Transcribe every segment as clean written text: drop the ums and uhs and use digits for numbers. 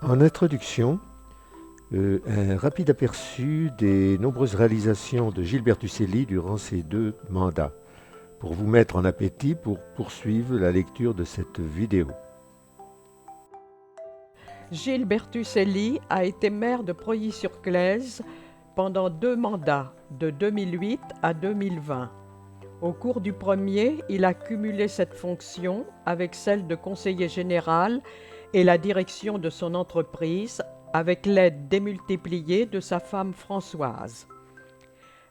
En introduction, un rapide aperçu des nombreuses réalisations de Gilbert Uccelli durant ses 2 mandats, pour vous mettre en appétit pour poursuivre la lecture de cette vidéo. Gilles Bertucelli a été maire de Preuilly-sur-Claise pendant 2 mandats, de 2008 à 2020. Au cours du premier, il a cumulé cette fonction avec celle de conseiller général et la direction de son entreprise, avec l'aide démultipliée de sa femme Françoise.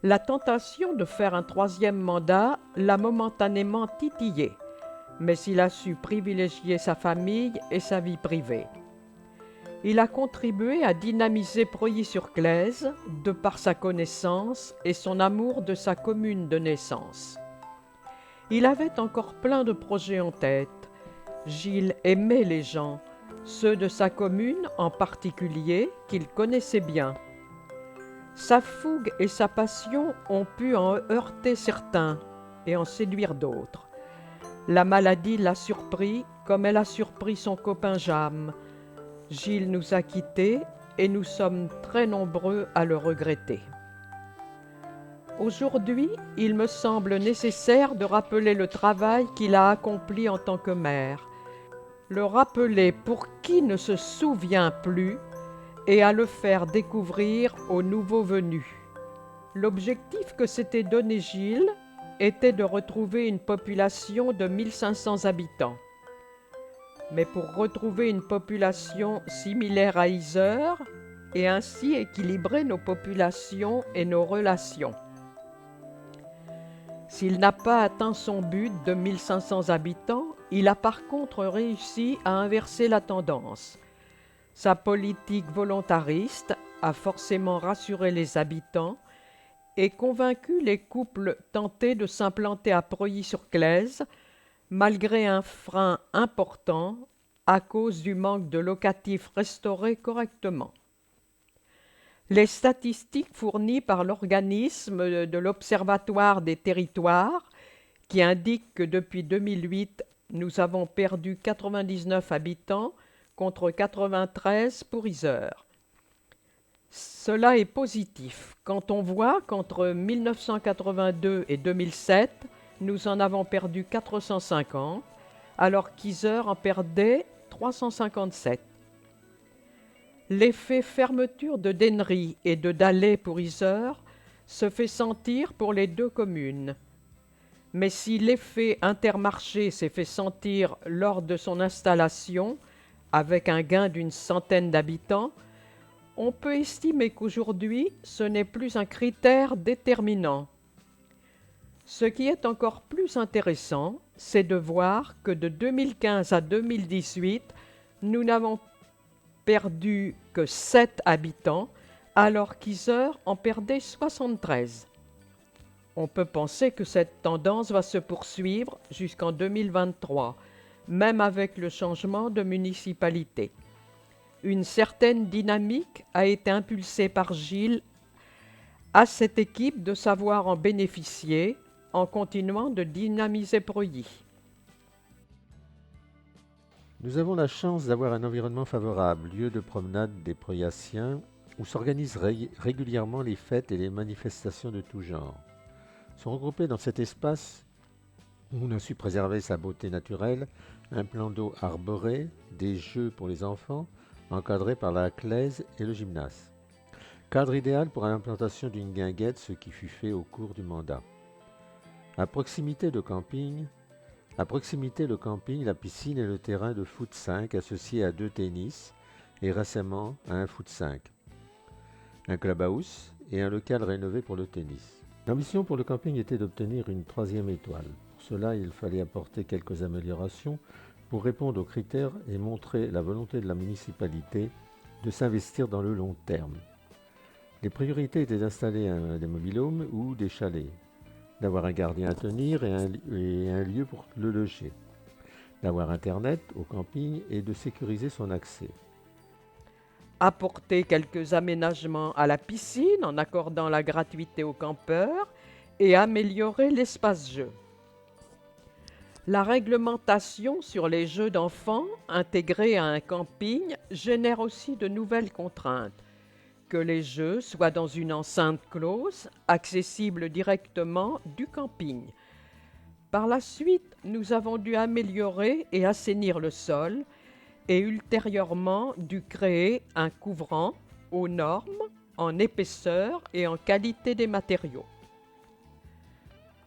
La tentation de faire un 3e mandat l'a momentanément titillé, mais il a su privilégier sa famille et sa vie privée. Il a contribué à dynamiser Preuilly-sur-Claise de par sa connaissance et son amour de sa commune de naissance. Il avait encore plein de projets en tête. Gilles aimait les gens, ceux de sa commune en particulier, qu'il connaissait bien. Sa fougue et sa passion ont pu en heurter certains et en séduire d'autres. La maladie l'a surpris comme elle a surpris son copain Jam. Gilles nous a quittés et nous sommes très nombreux à le regretter. Aujourd'hui, il me semble nécessaire de rappeler le travail qu'il a accompli en tant que maire, le rappeler pour qui ne se souvient plus et à le faire découvrir aux nouveaux venus. L'objectif que s'était donné Gilles était de retrouver une population de 1500 habitants. Mais pour retrouver une population similaire à Yzeure et ainsi équilibrer nos populations et nos relations. S'il n'a pas atteint son but de 1500 habitants, il a par contre réussi à inverser la tendance. Sa politique volontariste a forcément rassuré les habitants et convaincu les couples tentés de s'implanter à Preuilly-sur-Claise, malgré un frein important à cause du manque de locatifs restaurés correctement. Les statistiques fournies par l'organisme de l'Observatoire des territoires, qui indiquent que depuis 2008, nous avons perdu 99 habitants contre 93 pour Yzeure. Cela est positif quand on voit qu'entre 1982 et 2007, nous en avons perdu 450, alors qu'Yzeure en perdait 357. L'effet fermeture de Dennery et de Dallet pour Yzeure se fait sentir pour les 2 communes. Mais si l'effet Intermarché s'est fait sentir lors de son installation, avec un gain d'une centaine d'habitants, on peut estimer qu'aujourd'hui, ce n'est plus un critère déterminant. Ce qui est encore plus intéressant, c'est de voir que de 2015 à 2018, nous n'avons perdu que 7 habitants, alors qu'Yzeure en perdait 73. On peut penser que cette tendance va se poursuivre jusqu'en 2023, même avec le changement de municipalité. Une certaine dynamique a été impulsée par Gilles à cette équipe de savoir en bénéficier en continuant de dynamiser Preuilly. Nous avons la chance d'avoir un environnement favorable, lieu de promenade des Preuillassiens, où s'organisent régulièrement les fêtes et les manifestations de tout genre. Sont regroupés dans cet espace où on a su préserver sa beauté naturelle, un plan d'eau arboré, des jeux pour les enfants, encadrés par la claise et le gymnase. Cadre idéal pour l'implantation d'une guinguette, ce qui fut fait au cours du mandat. À proximité, le camping, la piscine et le terrain de foot 5 associés à 2 tennis et récemment à un foot 5. Un clubhouse et un local rénové pour le tennis. L'ambition pour le camping était d'obtenir une 3e étoile. Pour cela, il fallait apporter quelques améliorations pour répondre aux critères et montrer la volonté de la municipalité de s'investir dans le long terme. Les priorités étaient d'installer des mobil-homes ou des chalets, d'avoir un gardien à tenir et un lieu pour le loger, d'avoir Internet au camping et de sécuriser son accès. Apporter quelques aménagements à la piscine en accordant la gratuité aux campeurs et améliorer l'espace jeu. La réglementation sur les jeux d'enfants intégrés à un camping génère aussi de nouvelles contraintes. Que les jeux soient dans une enceinte close, accessible directement du camping. Par la suite, nous avons dû améliorer et assainir le sol et ultérieurement dû créer un couvrant aux normes en épaisseur et en qualité des matériaux.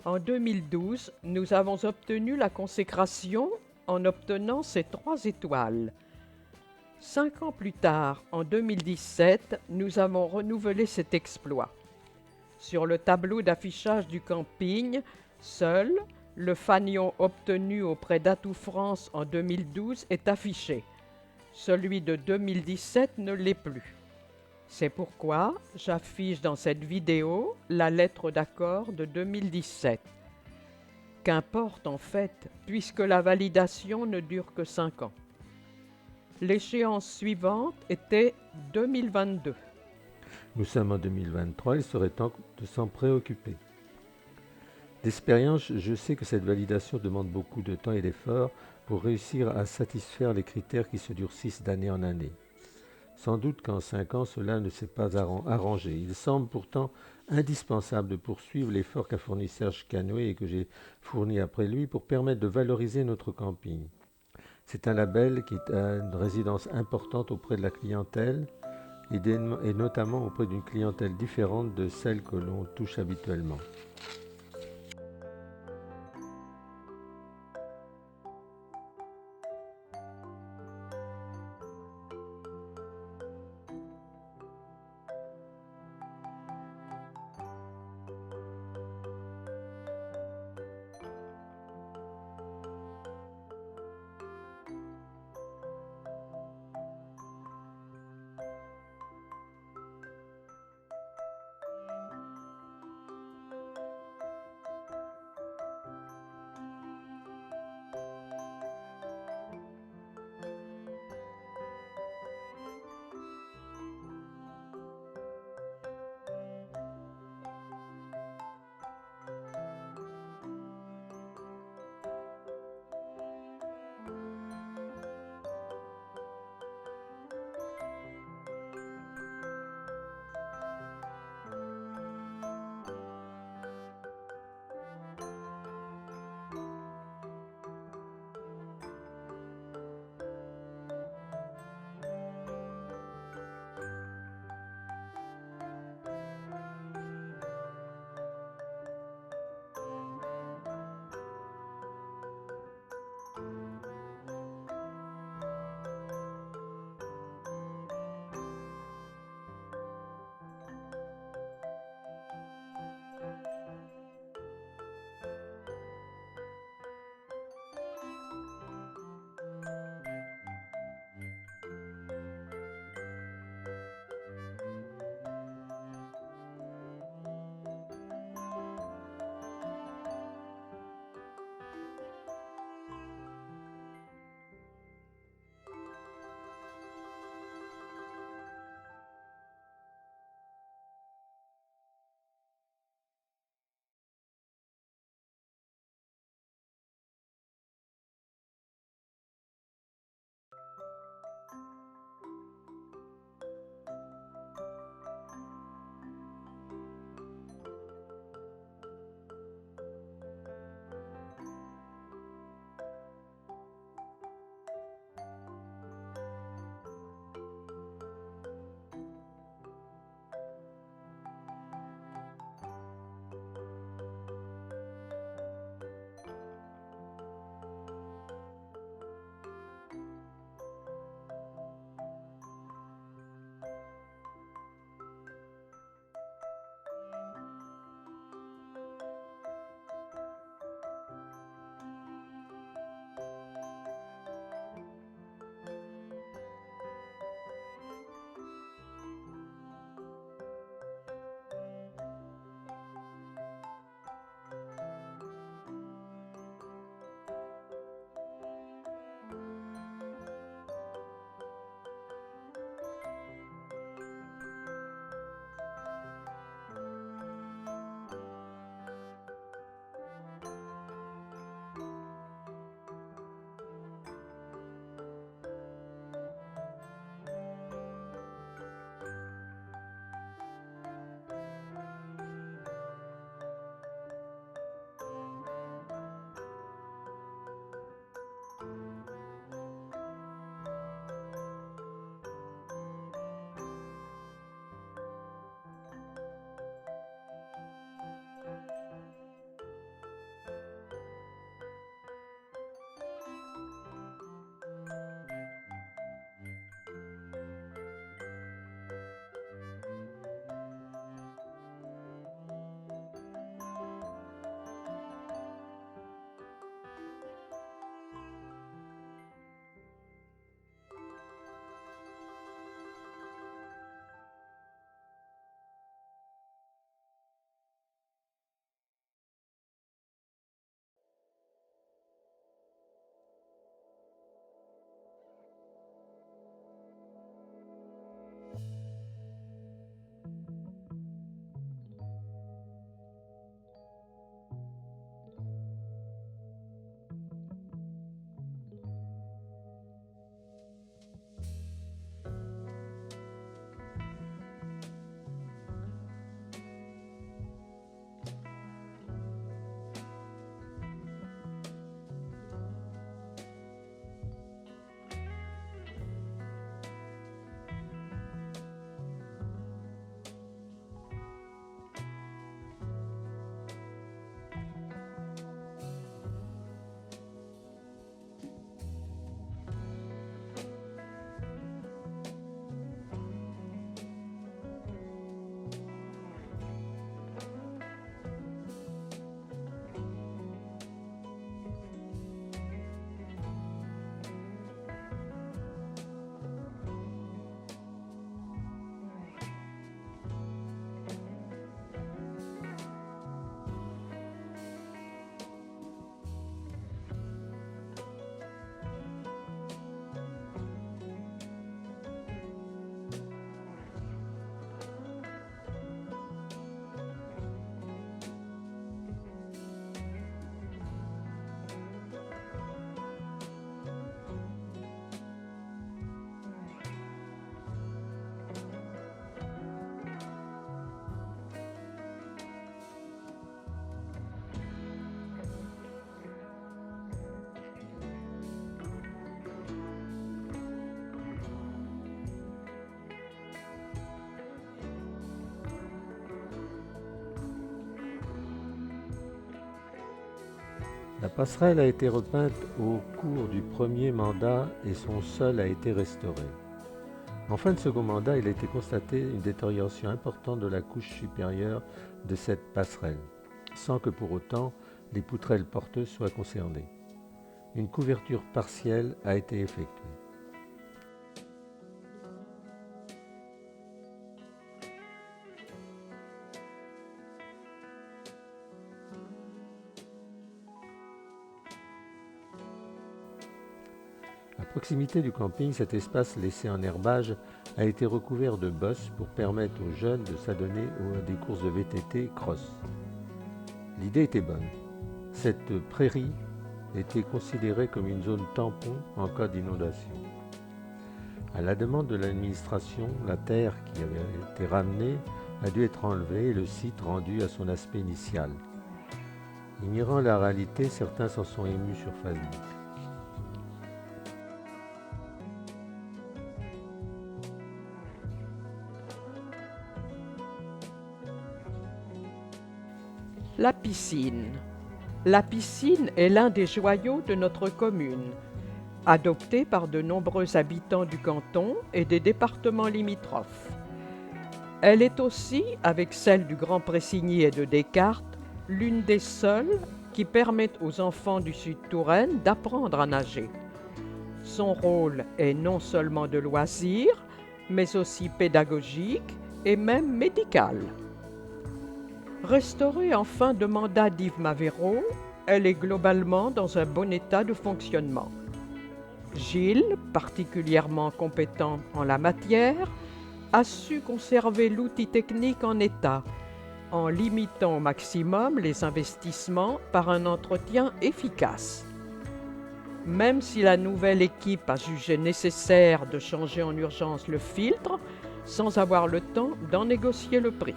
En 2012, nous avons obtenu la consécration en obtenant ces 3 étoiles. 5 ans plus tard, en 2017, nous avons renouvelé cet exploit. Sur le tableau d'affichage du camping, seul le fanion obtenu auprès d'Atout France en 2012 est affiché. Celui de 2017 ne l'est plus. C'est pourquoi j'affiche dans cette vidéo la lettre d'accord de 2017. Qu'importe en fait, puisque la validation ne dure que 5 ans. L'échéance suivante était 2022. Nous sommes en 2023, il serait temps de s'en préoccuper. D'expérience, je sais que cette validation demande beaucoup de temps et d'efforts pour réussir à satisfaire les critères qui se durcissent d'année en année. Sans doute qu'en 5 ans, cela ne s'est pas arrangé. Il semble pourtant indispensable de poursuivre l'effort qu'a fourni Serge Canoë et que j'ai fourni après lui pour permettre de valoriser notre camping. C'est un label qui a une résidence importante auprès de la clientèle et notamment auprès d'une clientèle différente de celle que l'on touche habituellement. La passerelle a été repeinte au cours du premier mandat et son sol a été restauré. En fin de second mandat, il a été constaté une détérioration importante de la couche supérieure de cette passerelle, sans que pour autant les poutrelles porteuses soient concernées. Une couverture partielle a été effectuée. À proximité du camping, cet espace laissé en herbage a été recouvert de bosses pour permettre aux jeunes de s'adonner à des courses de VTT cross. L'idée était bonne. Cette prairie était considérée comme une zone tampon en cas d'inondation. À la demande de l'administration, la terre qui avait été ramenée a dû être enlevée et le site rendu à son aspect initial. Ignorant la réalité, certains s'en sont émus sur Facebook. La piscine. La piscine est l'un des joyaux de notre commune, adoptée par de nombreux habitants du canton et des départements limitrophes. Elle est aussi, avec celle du Grand Pressigny et de Descartes, l'une des seules qui permettent aux enfants du Sud-Touraine d'apprendre à nager. Son rôle est non seulement de loisir, mais aussi pédagogique et même médical. Restaurée en fin de mandat d'Yves Mavero, elle est globalement dans un bon état de fonctionnement. Gilles, particulièrement compétent en la matière, a su conserver l'outil technique en état, en limitant au maximum les investissements par un entretien efficace. Même si la nouvelle équipe a jugé nécessaire de changer en urgence le filtre, sans avoir le temps d'en négocier le prix.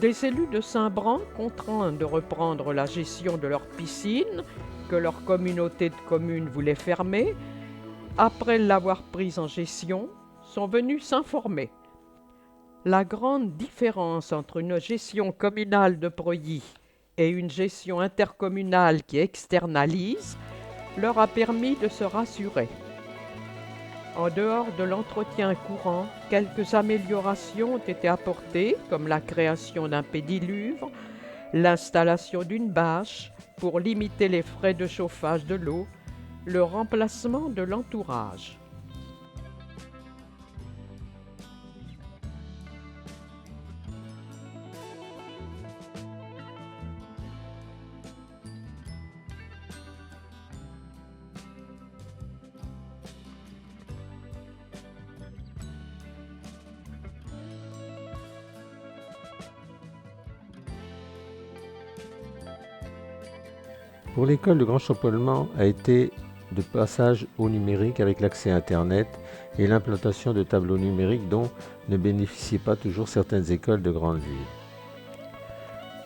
Des élus de Saint-Bran, contraints de reprendre la gestion de leur piscine, que leur communauté de communes voulait fermer, après l'avoir prise en gestion, sont venus s'informer. La grande différence entre une gestion communale de Preuilly et une gestion intercommunale qui externalise leur a permis de se rassurer. En dehors de l'entretien courant, quelques améliorations ont été apportées, comme la création d'un pédiluve, l'installation d'une bâche pour limiter les frais de chauffage de l'eau, le remplacement de l'entourage. Pour l'école, le grand chamboulement a été de passage au numérique avec l'accès à Internet et l'implantation de tableaux numériques dont ne bénéficiaient pas toujours certaines écoles de grandes villes.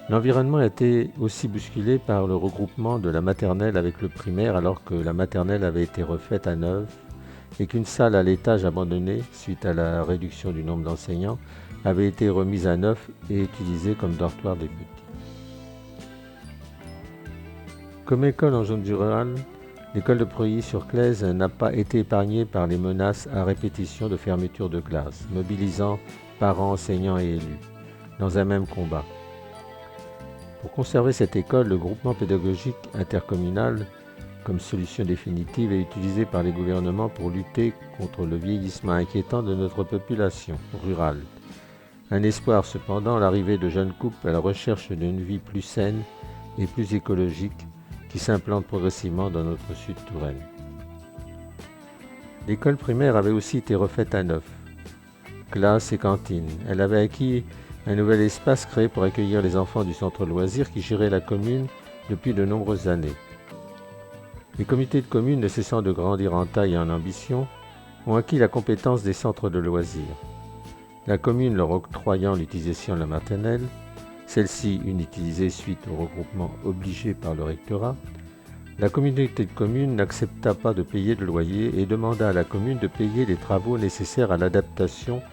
L'environnement a été aussi bousculé par le regroupement de la maternelle avec le primaire alors que la maternelle avait été refaite à neuf et qu'une salle à l'étage abandonnée suite à la réduction du nombre d'enseignants avait été remise à neuf et utilisée comme dortoir des petits. Comme école en zone rurale, l'école de Preuilly-sur-Claise n'a pas été épargnée par les menaces à répétition de fermeture de classe, mobilisant parents, enseignants et élus dans un même combat. Pour conserver cette école, le groupement pédagogique intercommunal, comme solution définitive, est utilisé par les gouvernements pour lutter contre le vieillissement inquiétant de notre population rurale. Un espoir cependant, l'arrivée de jeunes couples à la recherche d'une vie plus saine et plus écologique qui s'implantent progressivement dans notre Sud-Touraine. L'école primaire avait aussi été refaite à neuf, classe et cantine. Elle avait acquis un nouvel espace créé pour accueillir les enfants du centre loisirs qui gérait la commune depuis de nombreuses années. Les comités de communes, ne cessant de grandir en taille et en ambition, ont acquis la compétence des centres de loisirs. La commune leur octroyant l'utilisation de la maternelle, celle-ci inutilisée suite au regroupement obligé par le rectorat, la communauté de communes n'accepta pas de payer de loyer et demanda à la commune de payer les travaux nécessaires à l'adaptation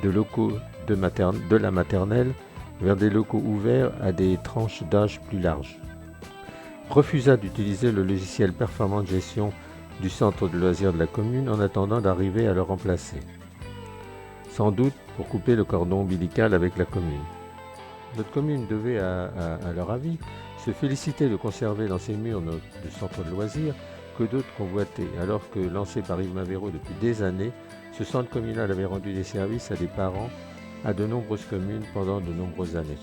de locaux de la maternelle vers des locaux ouverts à des tranches d'âge plus larges. refusa d'utiliser le logiciel performant de gestion du centre de loisirs de la commune en attendant d'arriver à le remplacer. Sans doute pour couper le cordon ombilical avec la commune. Notre commune devait, à leur avis, se féliciter de conserver dans ses murs de centre de loisirs que d'autres convoitaient, alors que, lancé par Yves Mavero depuis des années, ce centre communal avait rendu des services à des parents à de nombreuses communes pendant de nombreuses années.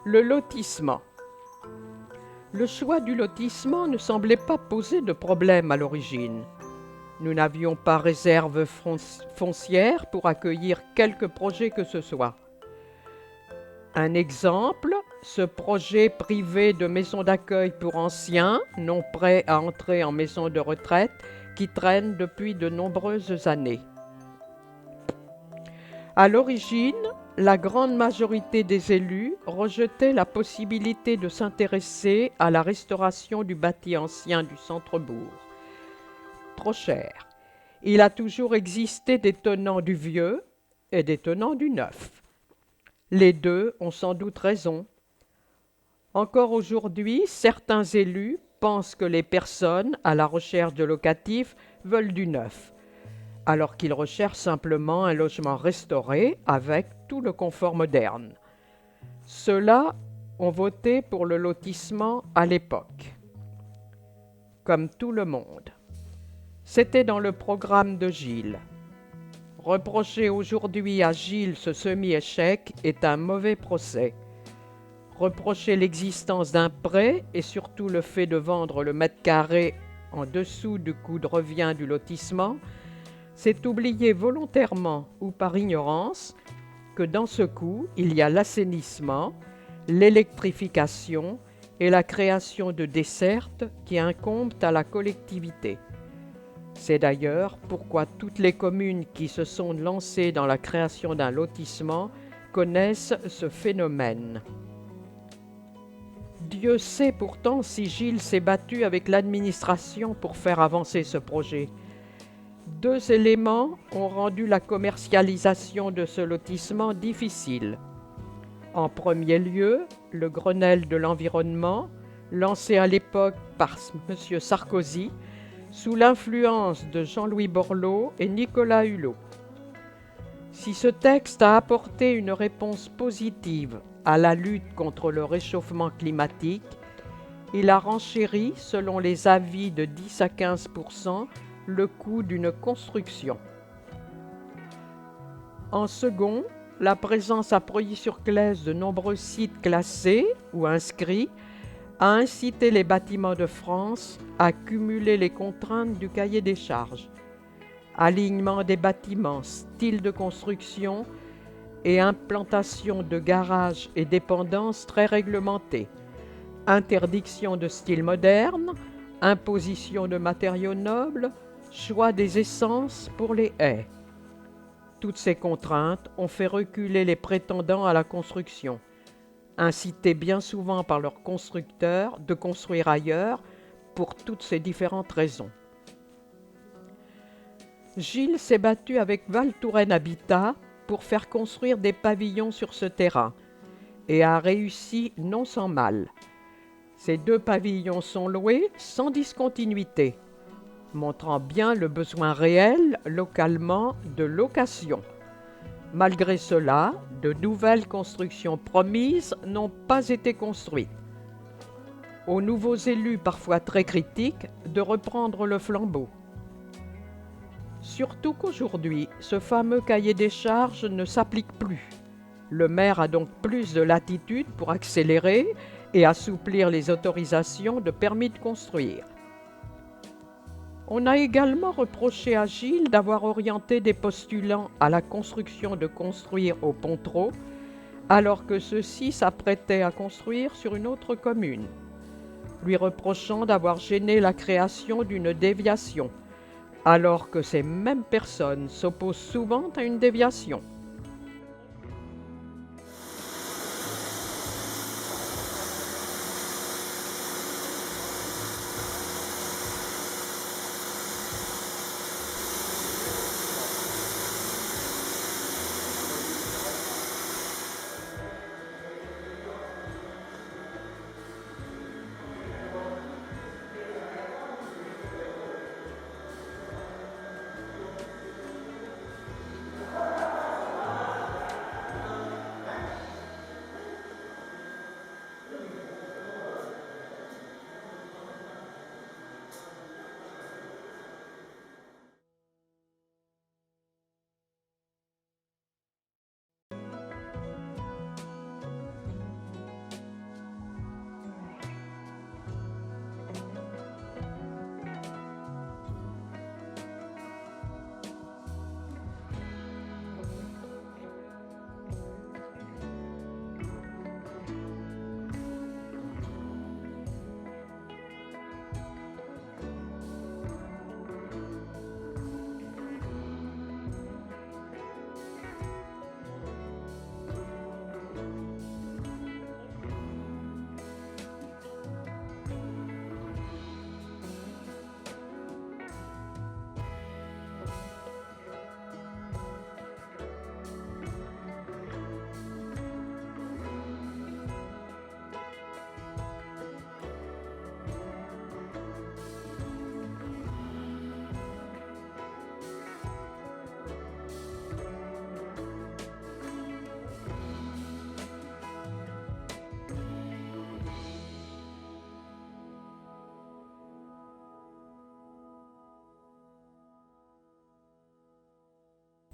Le lotissement. Le choix du lotissement ne semblait pas poser de problème à l'origine. Nous n'avions pas réserve foncière pour accueillir quelque projet que ce soit. Un exemple, ce projet privé de maison d'accueil pour anciens, non prêts à entrer en maison de retraite, qui traîne depuis de nombreuses années. À l'origine, la grande majorité des élus rejetaient la possibilité de s'intéresser à la restauration du bâti ancien du centre-bourg. Trop cher. Il a toujours existé des tenants du vieux et des tenants du neuf. Les deux ont sans doute raison. Encore aujourd'hui, certains élus pensent que les personnes à la recherche de locatifs veulent du neuf, alors qu'ils recherchent simplement un logement restauré avec tout le confort moderne. Ceux-là ont voté pour le lotissement à l'époque, comme tout le monde. C'était dans le programme de Gilles. Reprocher aujourd'hui à Gilles ce semi-échec est un mauvais procès. Reprocher l'existence d'un prêt et surtout le fait de vendre le mètre carré en dessous du coût de revient du lotissement, c'est oublier volontairement ou par ignorance que dans ce coût, il y a l'assainissement, l'électrification et la création de dessertes qui incombent à la collectivité. C'est d'ailleurs pourquoi toutes les communes qui se sont lancées dans la création d'un lotissement connaissent ce phénomène. Dieu sait pourtant si Gilles s'est battu avec l'administration pour faire avancer ce projet. Deux éléments ont rendu la commercialisation de ce lotissement difficile. En premier lieu, le Grenelle de l'environnement, lancé à l'époque par M. Sarkozy, sous l'influence de Jean-Louis Borloo et Nicolas Hulot. Si ce texte a apporté une réponse positive à la lutte contre le réchauffement climatique, il a renchéri, selon les avis de 10 à 15%, le coût d'une construction. En second, la présence à Preuilly-sur-Claise de nombreux sites classés ou inscrits a incité les bâtiments de France à cumuler les contraintes du cahier des charges. Alignement des bâtiments, style de construction et implantation de garages et dépendances très réglementés. Interdiction de style moderne, imposition de matériaux nobles, choix des essences pour les haies. Toutes ces contraintes ont fait reculer les prétendants à la construction, incités bien souvent par leurs constructeurs de construire ailleurs pour toutes ces différentes raisons. Gilles s'est battu avec Val Touraine Habitat pour faire construire des pavillons sur ce terrain et a réussi non sans mal. Ces 2 pavillons sont loués sans discontinuité, montrant bien le besoin réel localement de location. Malgré cela, de nouvelles constructions promises n'ont pas été construites. Aux nouveaux élus, parfois très critiques, de reprendre le flambeau. Surtout qu'aujourd'hui, ce fameux cahier des charges ne s'applique plus. Le maire a donc plus de latitude pour accélérer et assouplir les autorisations de permis de construire. On a également reproché à Gilles d'avoir orienté des postulants à la construction de construire au Pontrot, alors que ceux-ci s'apprêtaient à construire sur une autre commune, lui reprochant d'avoir gêné la création d'une déviation, alors que ces mêmes personnes s'opposent souvent à une déviation.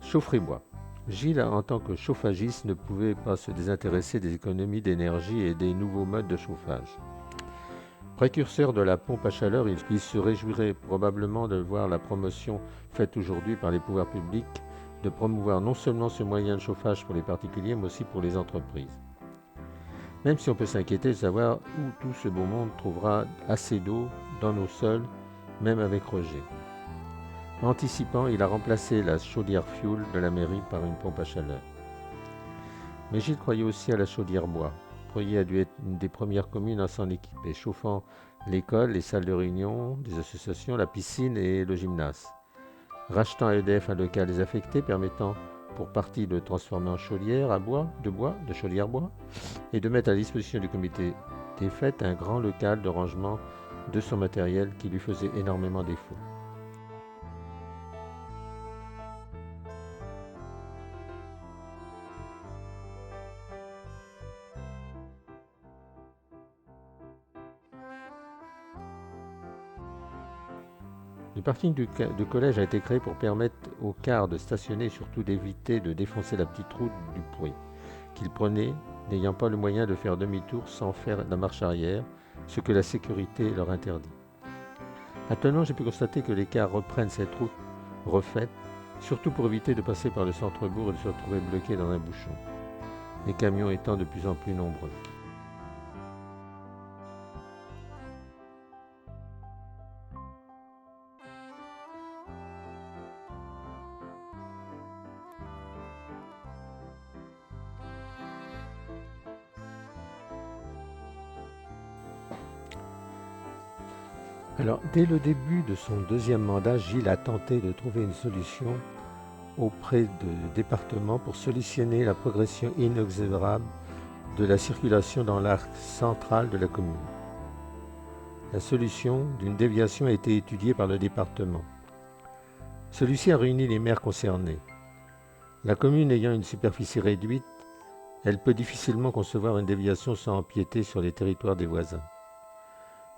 Chaufferie-bois. Gilles, en tant que chauffagiste, ne pouvait pas se désintéresser des économies d'énergie et des nouveaux modes de chauffage. Précurseur de la pompe à chaleur, il se réjouirait probablement de voir la promotion faite aujourd'hui par les pouvoirs publics de promouvoir non seulement ce moyen de chauffage pour les particuliers, mais aussi pour les entreprises. Même si on peut s'inquiéter de savoir où tout ce beau monde trouvera assez d'eau dans nos sols, même avec rejet. Anticipant, il a remplacé la chaudière fioul de la mairie par une pompe à chaleur. Mais Gilles croyait aussi à la chaudière bois. Preuilly a dû être une des premières communes à s'en équiper, chauffant l'école, les salles de réunion, des associations, la piscine et le gymnase. Rachetant à EDF un local désaffecté permettant pour partie de le transformer en chaudière à bois, de chaudière bois, et de mettre à disposition du comité des fêtes un grand local de rangement de son matériel qui lui faisait énormément défaut. Le parking du collège a été créé pour permettre aux cars de stationner et surtout d'éviter de défoncer la petite route du bruit qu'ils prenaient, n'ayant pas le moyen de faire demi-tour sans faire la marche arrière, ce que la sécurité leur interdit. Maintenant, j'ai pu constater que les cars reprennent cette route refaite, surtout pour éviter de passer par le centre-bourg et de se retrouver bloqués dans un bouchon, les camions étant de plus en plus nombreux. Alors, dès le début de son deuxième mandat, Gilles a tenté de trouver une solution auprès de départements pour solutionner la progression inexorable de la circulation dans l'arc central de la commune. La solution d'une déviation a été étudiée par le département. Celui-ci a réuni les maires concernés. La commune ayant une superficie réduite, elle peut difficilement concevoir une déviation sans empiéter sur les territoires des voisins.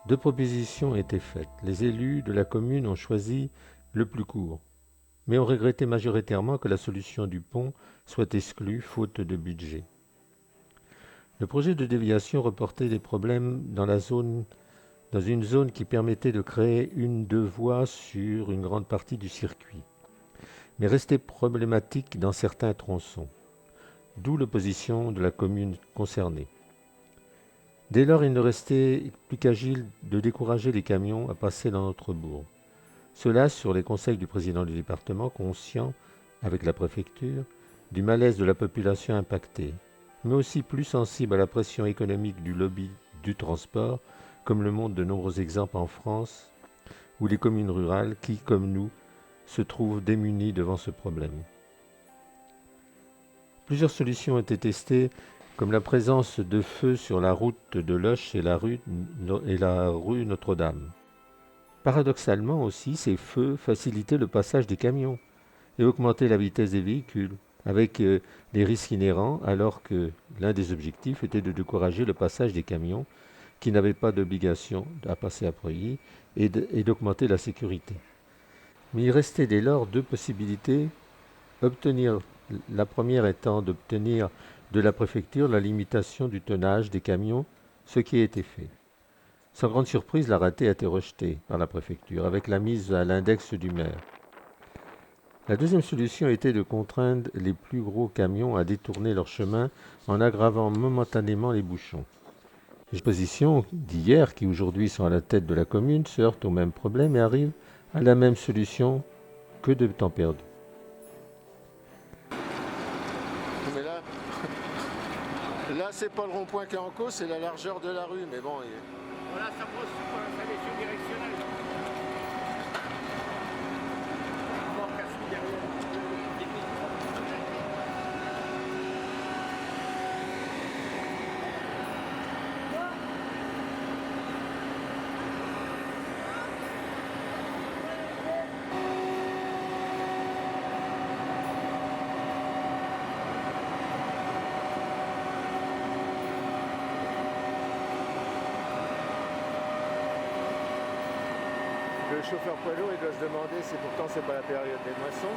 Deux propositions ont été faites. Les élus de la commune ont choisi le plus court, mais ont regretté majoritairement que la solution du pont soit exclue faute de budget. Le projet de déviation reportait des problèmes dans une zone qui permettait de créer deux voies sur une grande partie du circuit, mais restait problématique dans certains tronçons, d'où l'opposition de la commune concernée. Dès lors, il ne restait plus qu'à Gilles de décourager les camions à passer dans notre bourg. Cela sur les conseils du président du département, conscient, avec la préfecture, du malaise de la population impactée, mais aussi plus sensible à la pression économique du lobby du transport, comme le montrent de nombreux exemples en France, ou les communes rurales qui, comme nous, se trouvent démunies devant ce problème. Plusieurs solutions ont été testées, comme la présence de feux sur la route de Loches et la rue Notre-Dame. Paradoxalement aussi, ces feux facilitaient le passage des camions et augmentaient la vitesse des véhicules, avec les risques inhérents, alors que l'un des objectifs était de décourager le passage des camions qui n'avaient pas d'obligation à passer à Preuilly et d'augmenter la sécurité. Mais il restait dès lors deux possibilités. La première étant d'obtenir de la préfecture la limitation du tonnage des camions, ce qui a été fait. Sans grande surprise, l'arrêté a été rejeté par la préfecture, avec la mise à l'index du maire. La deuxième solution était de contraindre les plus gros camions à détourner leur chemin en aggravant momentanément les bouchons. Les positions d'hier, qui aujourd'hui sont à la tête de la commune, se heurtent au même problème et arrivent à la même solution que de temps perdu. Mais là c'est pas le rond-point qui est en cause, c'est la largeur de la rue, mais bon. Voilà, ça pose ça laisse directionnel. Le chauffeur poids lourd, il doit se demander si pourtant c'est pas la période des moissons.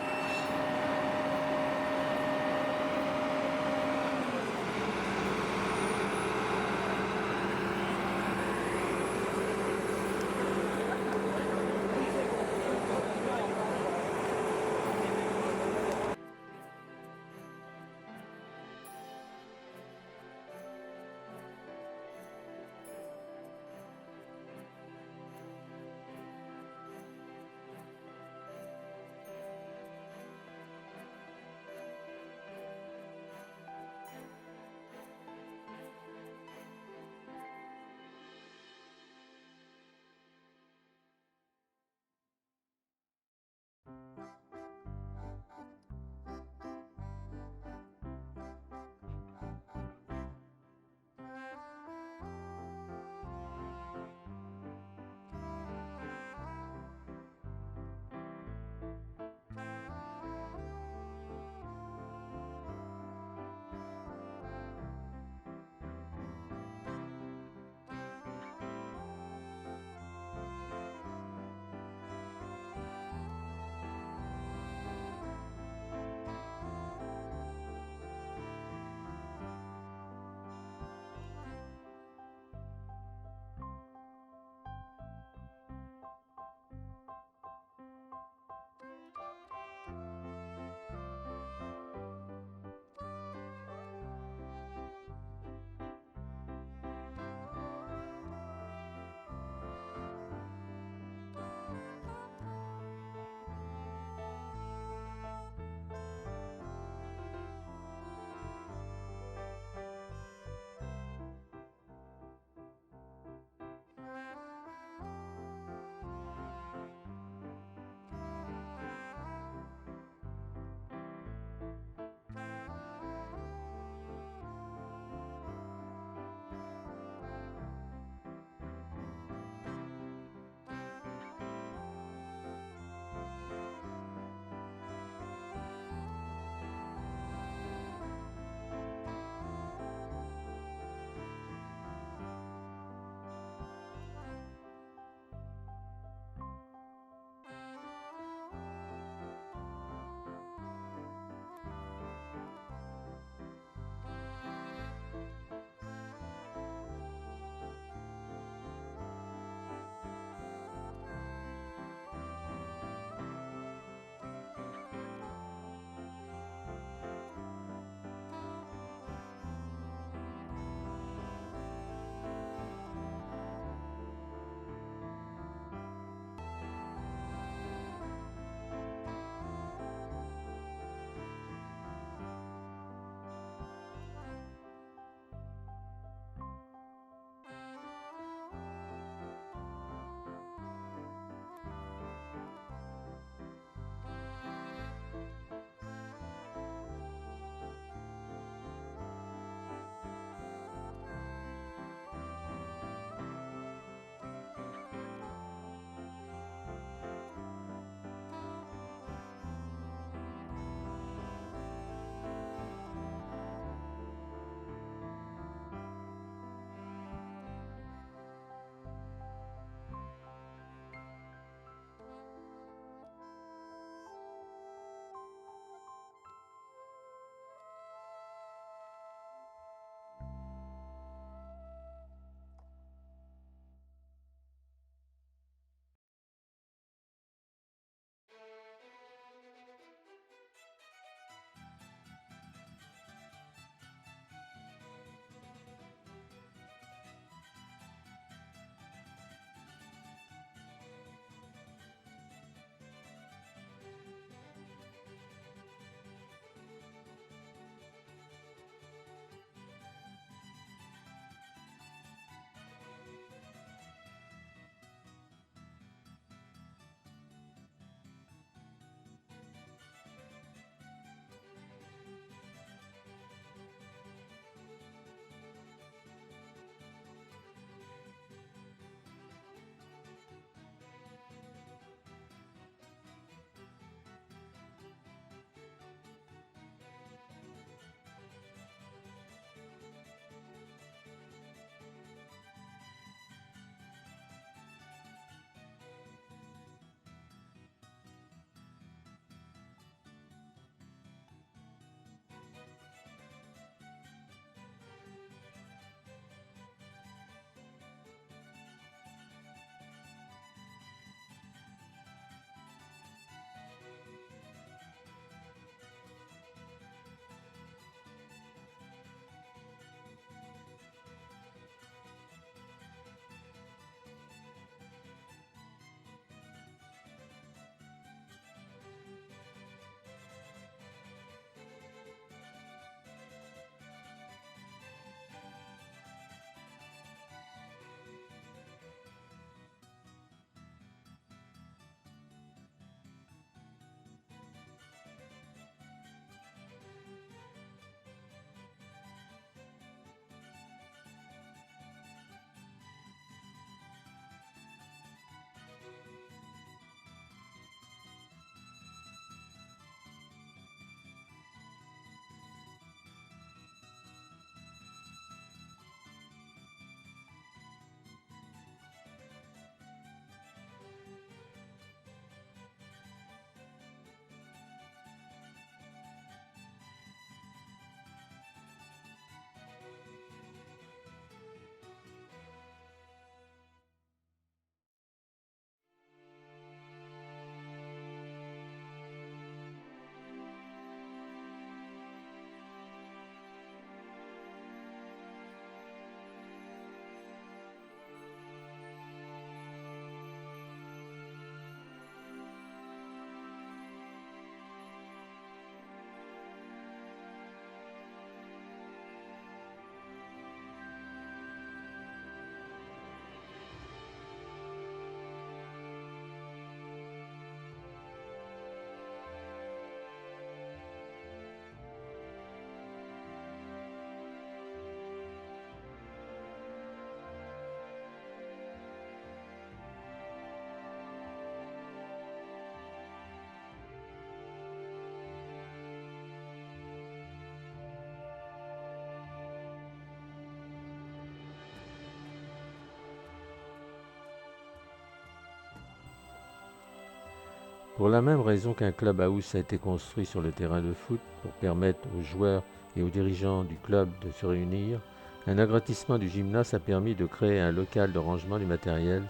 Pour la même raison qu'un clubhouse a été construit sur le terrain de foot pour permettre aux joueurs et aux dirigeants du club de se réunir, un agrandissement du gymnase a permis de créer un local de rangement du matériel,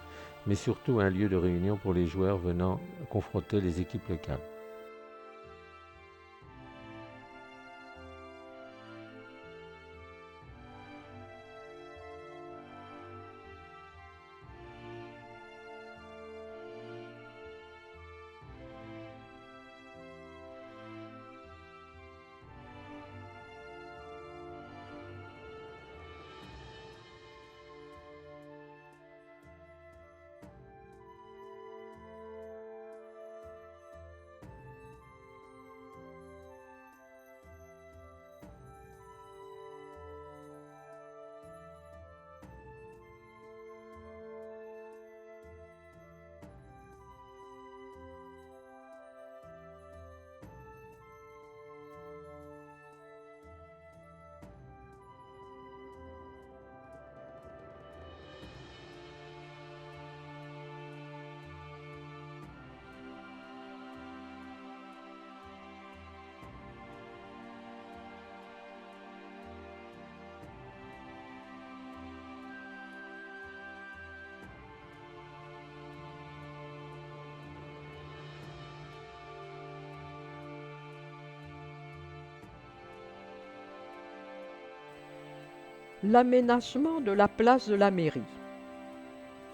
mais surtout un lieu de réunion pour les joueurs venant confronter les équipes locales. L'aménagement de la place de la mairie.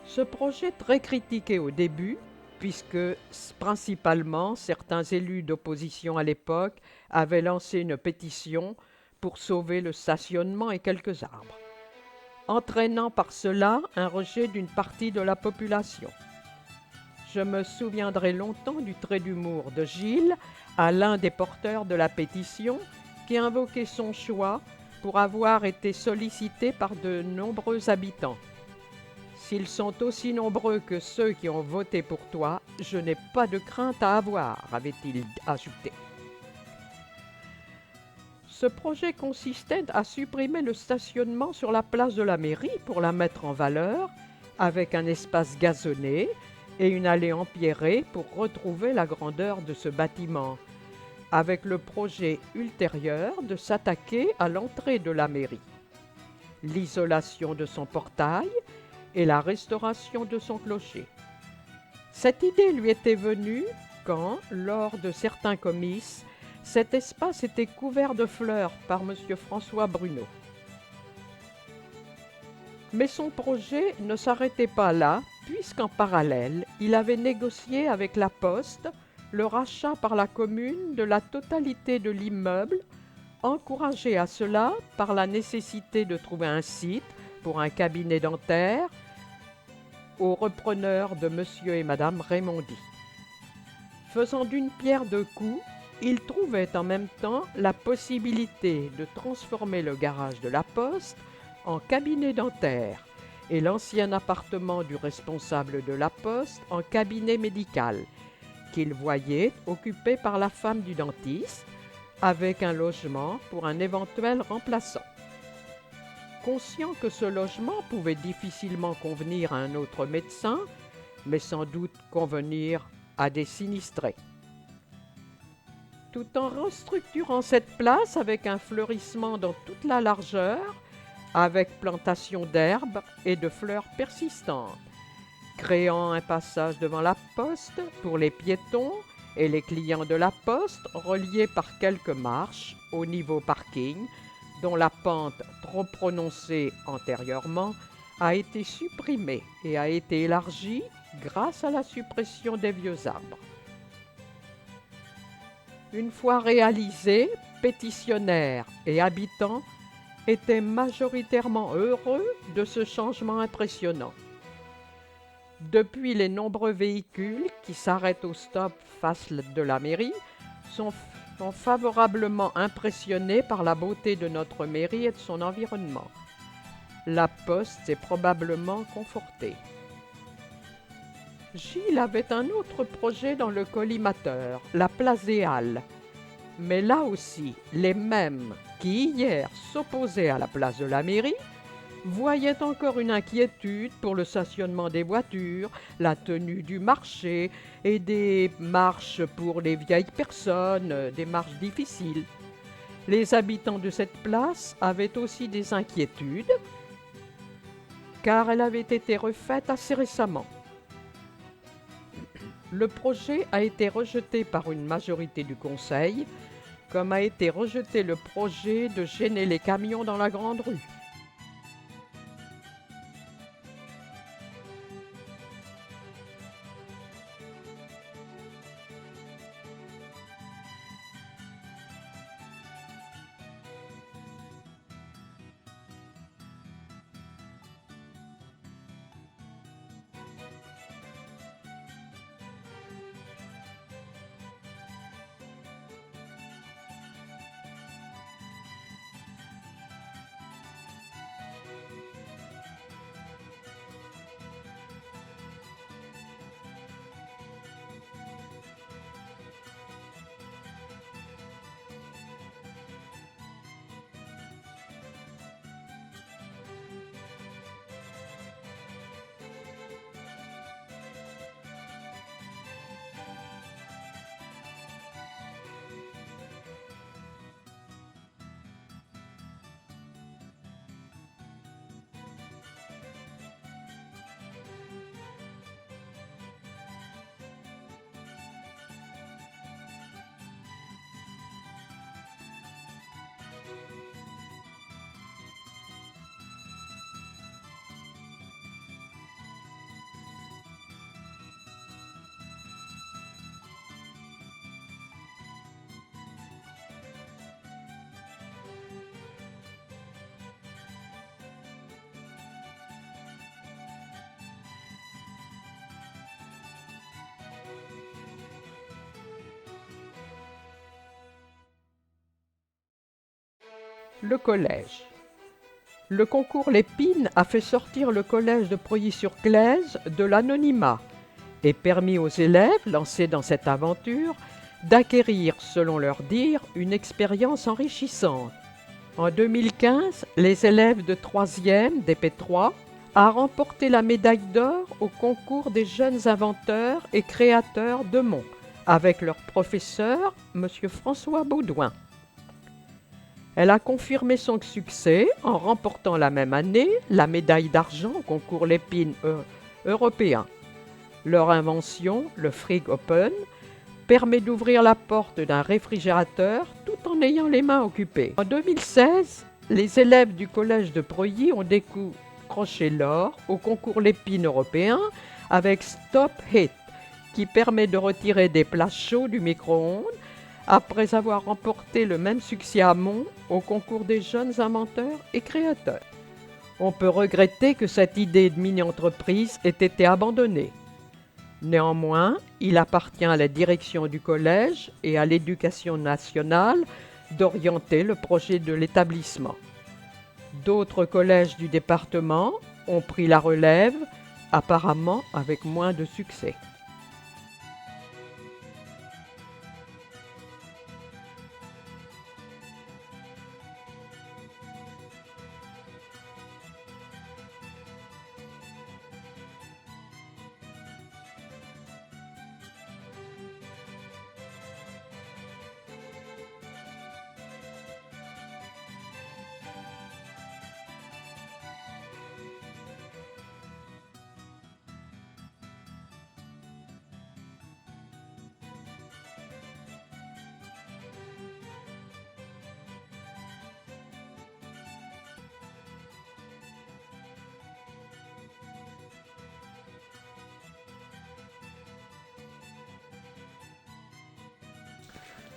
Ce projet très critiqué au début, puisque principalement certains élus d'opposition à l'époque avaient lancé une pétition pour sauver le stationnement et quelques arbres, entraînant par cela un rejet d'une partie de la population. Je me souviendrai longtemps du trait d'humour de Gilles à l'un des porteurs de la pétition qui invoquait son choix pour avoir été sollicité par de nombreux habitants. S'ils sont aussi nombreux que ceux qui ont voté pour toi, je n'ai pas de crainte à avoir, avait-il ajouté. Ce projet consistait à supprimer le stationnement sur la place de la mairie pour la mettre en valeur, avec un espace gazonné et une allée empierrée pour retrouver la grandeur de ce bâtiment, avec le projet ultérieur de s'attaquer à l'entrée de la mairie, l'isolation de son portail et la restauration de son clocher. Cette idée lui était venue quand, lors de certains comices, cet espace était couvert de fleurs par M. François Bruno. Mais son projet ne s'arrêtait pas là, puisqu'en parallèle, il avait négocié avec la Poste le rachat par la commune de la totalité de l'immeuble, encouragé à cela par la nécessité de trouver un site pour un cabinet dentaire aux repreneurs de M. et Mme Raymondy. Faisant d'une pierre deux coups, il trouvait en même temps la possibilité de transformer le garage de la Poste en cabinet dentaire et l'ancien appartement du responsable de la Poste en cabinet médical, qu'il voyait occupé par la femme du dentiste, avec un logement pour un éventuel remplaçant. Conscient que ce logement pouvait difficilement convenir à un autre médecin, mais sans doute convenir à des sinistrés. Tout en restructurant cette place avec un fleurissement dans toute la largeur, avec plantation d'herbes et de fleurs persistantes, créant un passage devant la Poste pour les piétons et les clients de la Poste, reliés par quelques marches au niveau parking, dont la pente trop prononcée antérieurement a été supprimée et a été élargie grâce à la suppression des vieux arbres. Une fois réalisé, pétitionnaires et habitants étaient majoritairement heureux de ce changement impressionnant. Depuis, les nombreux véhicules qui s'arrêtent au stop face de la mairie sont favorablement impressionnés par la beauté de notre mairie et de son environnement. La Poste s'est probablement confortée. Gilles avait un autre projet dans le collimateur, la place des Halles. Mais là aussi, les mêmes qui hier s'opposaient à la place de la mairie voyait encore une inquiétude pour le stationnement des voitures, la tenue du marché et des marches pour les vieilles personnes, des marches difficiles. Les habitants de cette place avaient aussi des inquiétudes, car elle avait été refaite assez récemment. Le projet a été rejeté par une majorité du Conseil, comme a été rejeté le projet de gêner les camions dans la grande rue. Le collège. Le concours Lépine a fait sortir le collège de Preuilly-sur-Claise de l'anonymat et permis aux élèves lancés dans cette aventure d'acquérir, selon leur dire, une expérience enrichissante. En 2015, les élèves de 3e d'EP3 a remporté la médaille d'or au concours des jeunes inventeurs et créateurs de Mons, avec leur professeur, M. François Baudouin. Elle a confirmé son succès en remportant la même année la médaille d'argent au concours Lépine européen. Leur invention, le Frig Open, permet d'ouvrir la porte d'un réfrigérateur tout en ayant les mains occupées. En 2016, les élèves du collège de Preuilly ont décroché l'or au concours Lépine européen avec Stop Heat, qui permet de retirer des plats chauds du micro-ondes après avoir remporté le même succès à Mons au concours des jeunes inventeurs et créateurs. On peut regretter que cette idée de mini-entreprise ait été abandonnée. Néanmoins, il appartient à la direction du collège et à l'Éducation nationale d'orienter le projet de l'établissement. D'autres collèges du département ont pris la relève, apparemment avec moins de succès.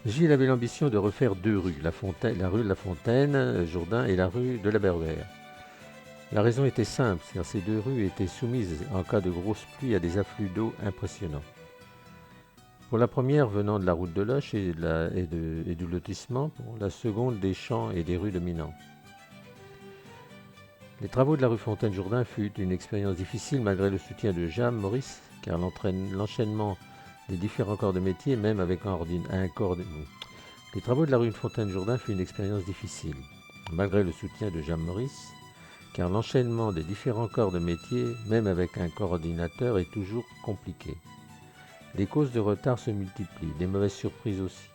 Gilles avait l'ambition de refaire deux rues, la rue de la Fontaine, Jourdain et la rue de la Berbère. La raison était simple, car ces deux rues étaient soumises en cas de grosse pluie à des afflux d'eau impressionnants. Pour la première venant de la route de Loche et du lotissement, pour la seconde des champs et des rues dominants. Les travaux de la rue Fontaine-Jourdain furent une expérience difficile malgré le soutien de Jean Maurice, car l'enchaînement des différents corps de métier, même avec un corps de... Les travaux de la rue Fontaine-Jourdain furent une expérience difficile. Malgré le soutien de Jean Maurice, car l'enchaînement des différents corps de métier, même avec un coordinateur, est toujours compliqué. Les causes de retard se multiplient, des mauvaises surprises aussi.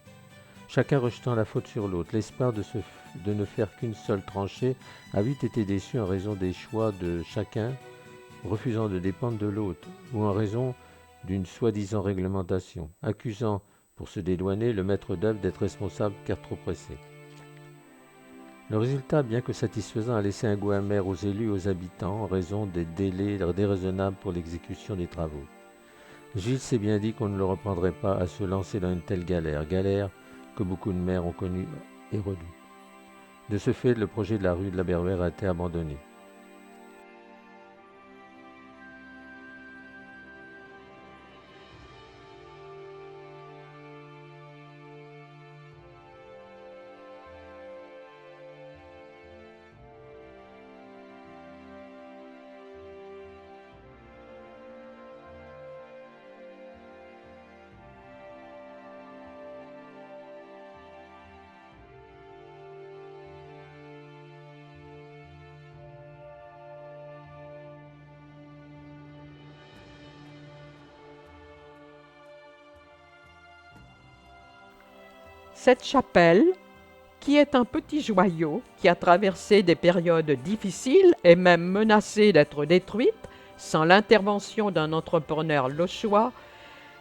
Chacun rejetant la faute sur l'autre, l'espoir de ne faire qu'une seule tranchée a vite été déçu en raison des choix de chacun, refusant de dépendre de l'autre, ou en raison d'une soi-disant réglementation, accusant, pour se dédouaner, le maître d'œuvre d'être responsable car trop pressé. Le résultat, bien que satisfaisant, a laissé un goût amer aux élus et aux habitants en raison des délais déraisonnables pour l'exécution des travaux. Gilles s'est bien dit qu'on ne le reprendrait pas à se lancer dans une telle galère que beaucoup de maires ont connue et redoutent. De ce fait, le projet de la rue de la Berruère a été abandonné. Cette chapelle, qui est un petit joyau qui a traversé des périodes difficiles et même menacé d'être détruite sans l'intervention d'un entrepreneur lochois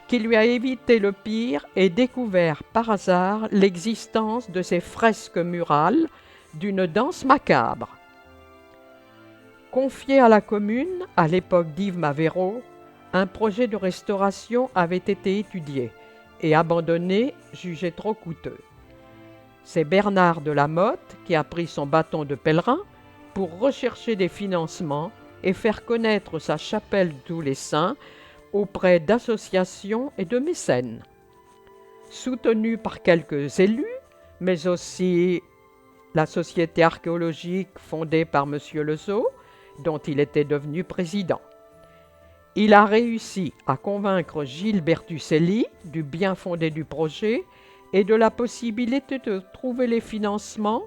qui lui a évité le pire et découvert par hasard l'existence de ces fresques murales d'une danse macabre. Confié à la commune, à l'époque d'Yves Mavero, un projet de restauration avait été étudié et abandonné, jugé trop coûteux. C'est Bernard de Lamotte qui a pris son bâton de pèlerin pour rechercher des financements et faire connaître sa chapelle de tous les saints auprès d'associations et de mécènes. Soutenu par quelques élus, mais aussi la société archéologique fondée par M. Lezeau, dont il était devenu président. Il a réussi à convaincre Gilles Bertucelli du bien fondé du projet et de la possibilité de trouver les financements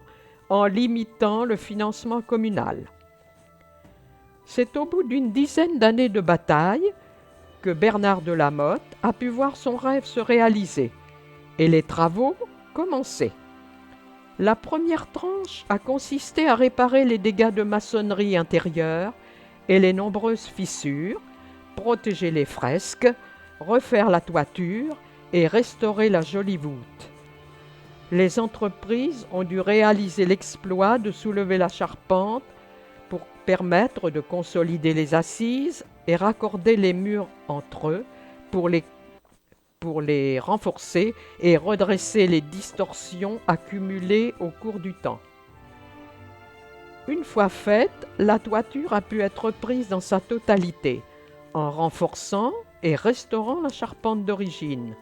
en limitant le financement communal. C'est au bout d'une dizaine d'années de bataille que Bernard de Lamotte a pu voir son rêve se réaliser et les travaux commencer. La première tranche a consisté à réparer les dégâts de maçonnerie intérieure et les nombreuses fissures, protéger les fresques, refaire la toiture et restaurer la jolie voûte. Les entreprises ont dû réaliser l'exploit de soulever la charpente pour permettre de consolider les assises et raccorder les murs entre eux pour les renforcer et redresser les distorsions accumulées au cours du temps. Une fois faite, la toiture a pu être prise dans sa totalité, en renforçant et restaurant la charpente d'origine.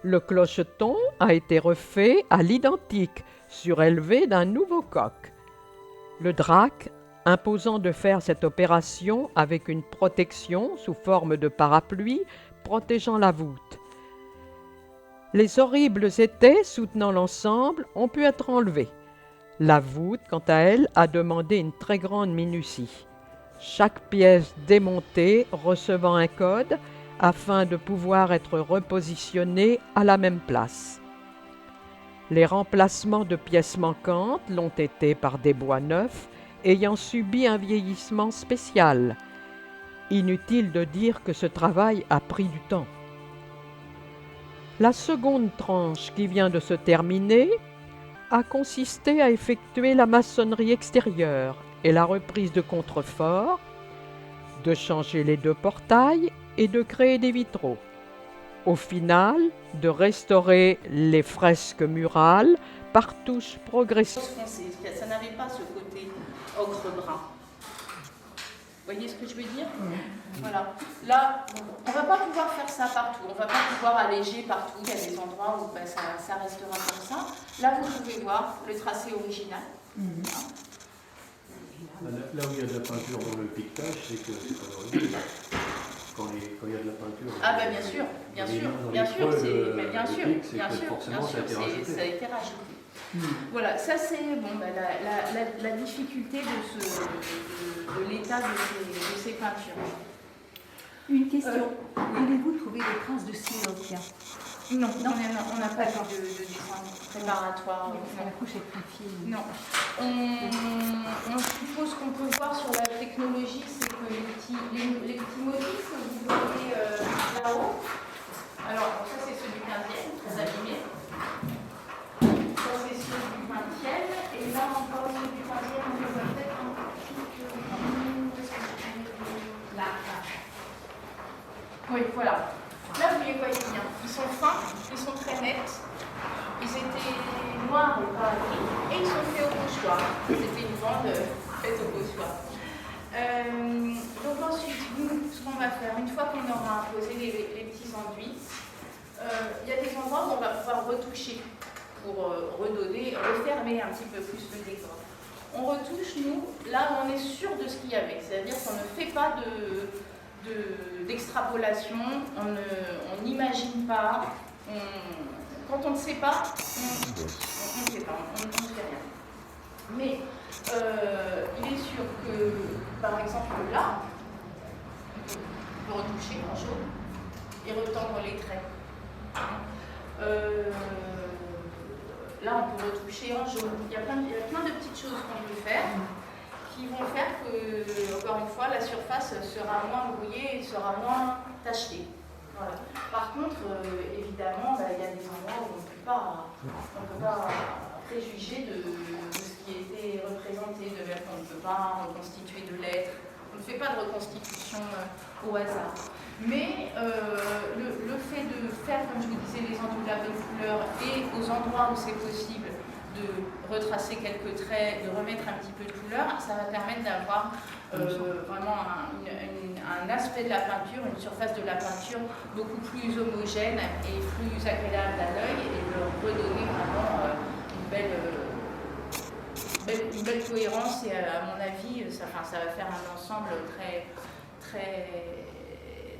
Le clocheton a été refait à l'identique, surélevé d'un nouveau coq. Le drac, imposant de faire cette opération avec une protection sous forme de parapluie protégeant la voûte. Les horribles étais soutenant l'ensemble ont pu être enlevés. La voûte, quant à elle, a demandé une très grande minutie. Chaque pièce démontée recevant un code afin de pouvoir être repositionnée à la même place. Les remplacements de pièces manquantes l'ont été par des bois neufs ayant subi un vieillissement spécial. Inutile de dire que ce travail a pris du temps. La seconde tranche qui vient de se terminer a consisté à effectuer la maçonnerie extérieure et la reprise de contreforts, de changer les deux portails et de créer des vitraux. Au final, de restaurer les fresques murales par touches progressives. Ça n'avait pas ce côté ocre brun. Vous voyez ce que je veux dire ? Voilà. Là, on ne va pas pouvoir faire ça partout. On ne va pas pouvoir alléger partout. Il y a des endroits où ça restera comme ça. Là, vous pouvez voir le tracé original. Là où il y a de la peinture dans le piquetage, c'est que c'est pas d'origine. Quand il y a de la peinture. Ah ben bien sûr, ça a été rajouté. Voilà, ça c'est bon, bah, la difficulté de l'état de ces peintures. Une question. Avez-vous trouvé des traces de silotia? Non, on n'a pas de dessin préparatoire. La couche est très fine. Non. On suppose qu'on peut voir sur la technologie, c'est que les petits motifs que vous voyez là-haut, alors ça c'est ceux du 15e, très abîmés. Ça c'est ceux du 20e, et là encore ceux du 15e, on les voit peut-être un peu plus que... Là. Oui, voilà. Là, vous les voyez bien. Ils sont fins, ils sont très nets. Ils étaient noirs et pas gris. Et ils sont faits au pochoir. C'était une bande faite au pochoir. Donc ensuite, nous, ce qu'on va faire, une fois qu'on aura imposé les petits enduits, il y a des endroits où on va pouvoir retoucher pour redonner, refermer un petit peu plus le décor. On retouche, nous, là où on est sûr de ce qu'il y avait. C'est-à-dire qu'on ne fait pas d'extrapolation, on n'imagine pas, quand on ne sait pas, on ne sait pas, on ne fait rien. Mais il est sûr que, par exemple là, on peut retoucher en jaune et retendre les traits. Là, on peut retoucher en jaune. Il y a plein de petites choses qu'on peut faire qui vont faire que, encore une fois, la surface sera moins brouillée et sera moins tachetée. Voilà. Par contre, évidemment, il y a des endroits où on ne peut pas préjuger de ce qui a été représenté, de même qu'on ne peut pas reconstituer de lettres. On ne fait pas de reconstitution au hasard. Mais le fait de faire, comme je vous disais, les ondulables de couleurs et aux endroits où c'est possible, de retracer quelques traits, de remettre un petit peu de couleur, ça va permettre d'avoir vraiment un aspect de la peinture, une surface de la peinture beaucoup plus homogène et plus agréable à l'œil et de redonner vraiment une belle cohérence et à mon avis, ça va faire un ensemble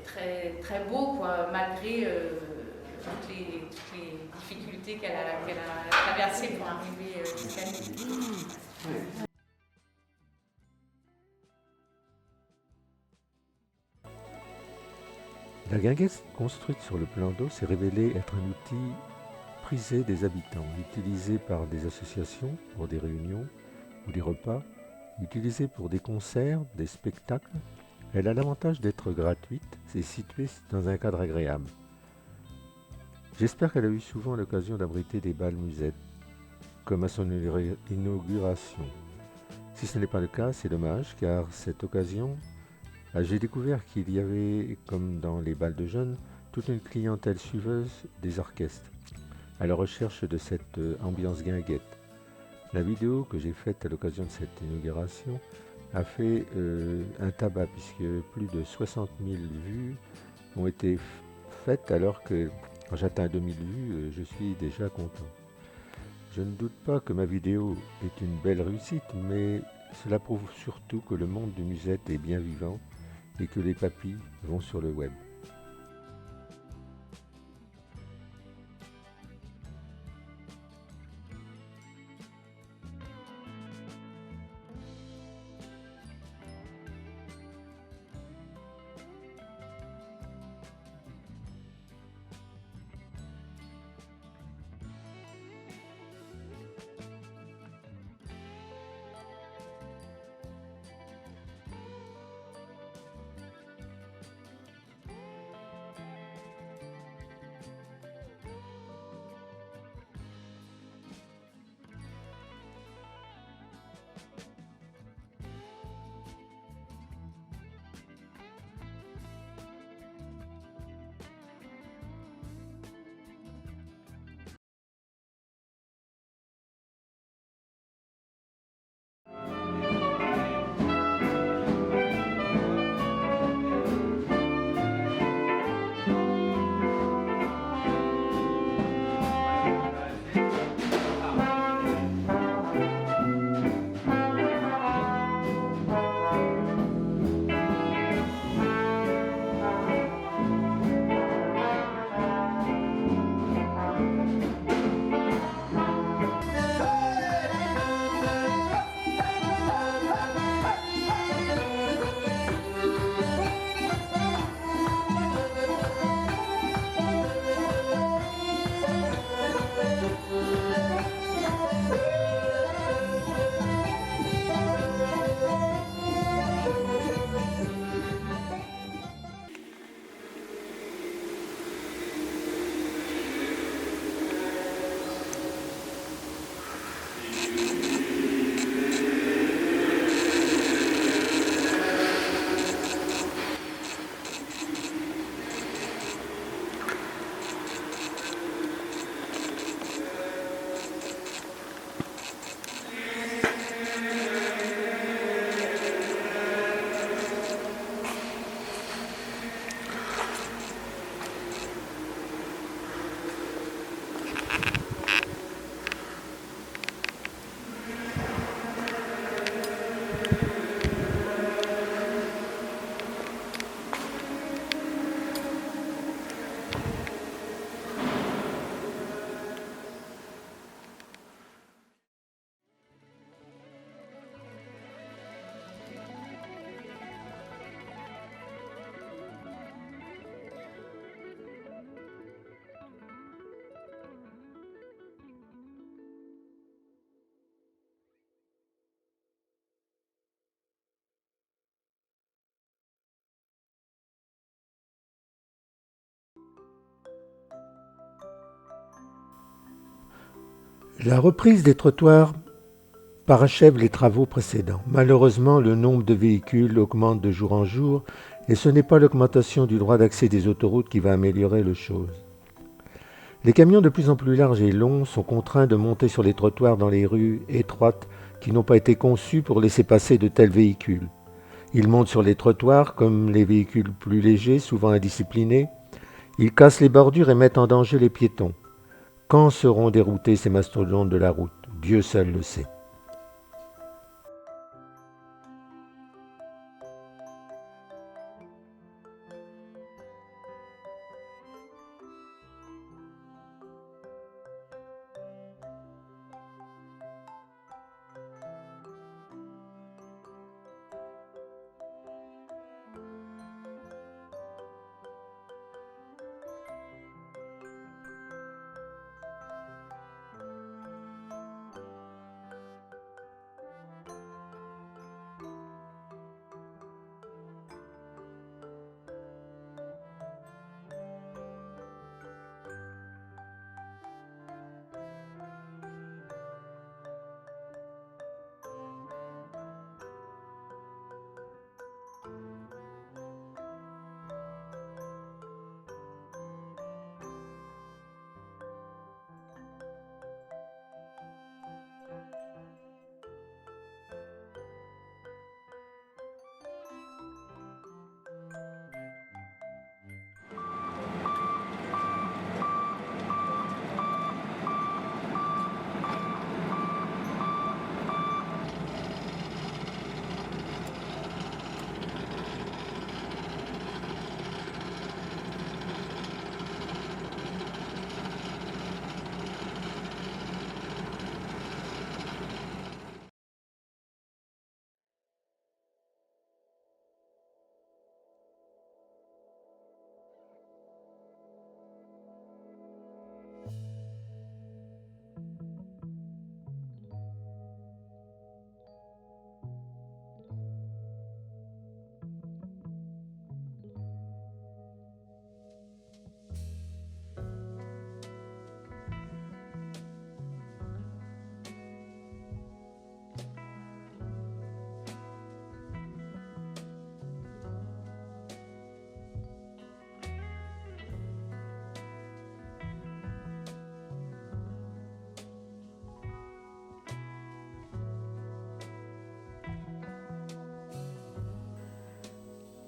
très beau, quoi, malgré toutes les difficultés qu'elle a traversées pour arriver jusqu'à nous. La guinguette construite sur le plan d'eau s'est révélée être un outil prisé des habitants, utilisé par des associations pour des réunions ou des repas, utilisé pour des concerts, des spectacles. Elle a l'avantage d'être gratuite et située dans un cadre agréable. J'espère qu'elle a eu souvent l'occasion d'abriter des bals musettes, comme à son inauguration. Si ce n'est pas le cas, c'est dommage, car cette occasion, j'ai découvert qu'il y avait, comme dans les bals de jeunes, toute une clientèle suiveuse des orchestres, à la recherche de cette ambiance guinguette. La vidéo que j'ai faite à l'occasion de cette inauguration a fait un tabac, puisque plus de 60 000 vues ont été faites, alors que quand j'atteins 2000 vues, je suis déjà content. Je ne doute pas que ma vidéo est une belle réussite, mais cela prouve surtout que le monde du musette est bien vivant et que les papilles vont sur le web. La reprise des trottoirs parachève les travaux précédents. Malheureusement, le nombre de véhicules augmente de jour en jour et ce n'est pas l'augmentation du droit d'accès des autoroutes qui va améliorer les choses. Les camions de plus en plus larges et longs sont contraints de monter sur les trottoirs dans les rues étroites qui n'ont pas été conçues pour laisser passer de tels véhicules. Ils montent sur les trottoirs comme les véhicules plus légers, souvent indisciplinés. Ils cassent les bordures et mettent en danger les piétons. Quand seront déroutés ces mastodontes de la route? Dieu seul le sait.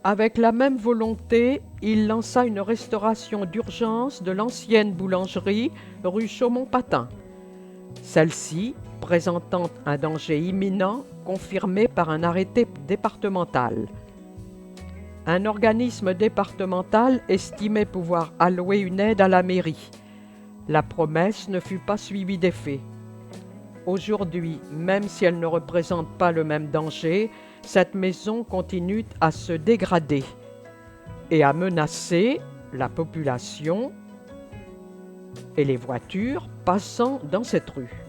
Avec la même volonté, il lança une restauration d'urgence de l'ancienne boulangerie rue Chaumont-Patin. Celle-ci présentant un danger imminent confirmé par un arrêté départemental. Un organisme départemental estimait pouvoir allouer une aide à la mairie. La promesse ne fut pas suivie d'effet. Aujourd'hui, même si elle ne représente pas le même danger, cette maison continue à se dégrader et à menacer la population et les voitures passant dans cette rue.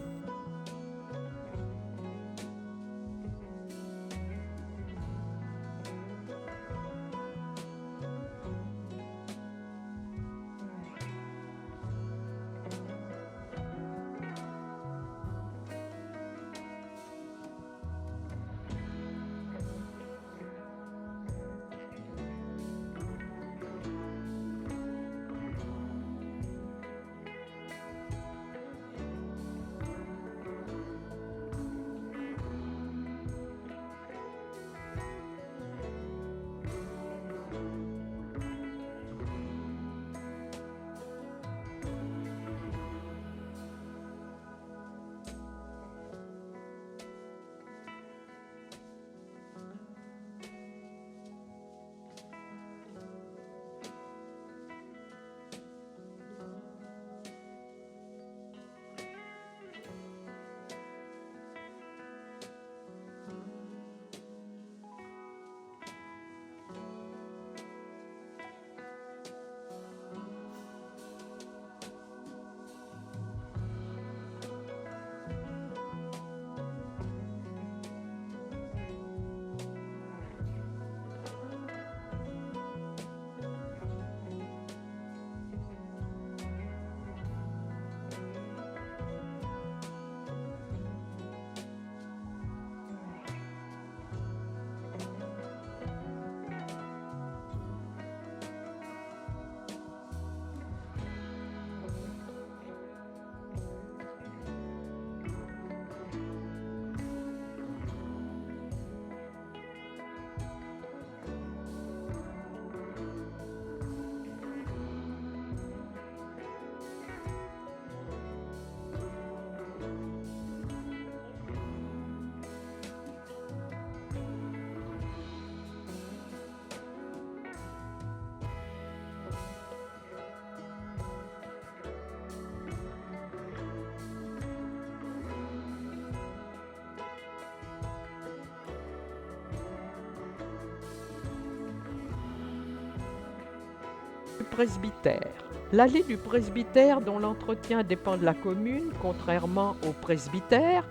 presbytère. L'allée du presbytère, dont l'entretien dépend de la commune, contrairement au presbytère,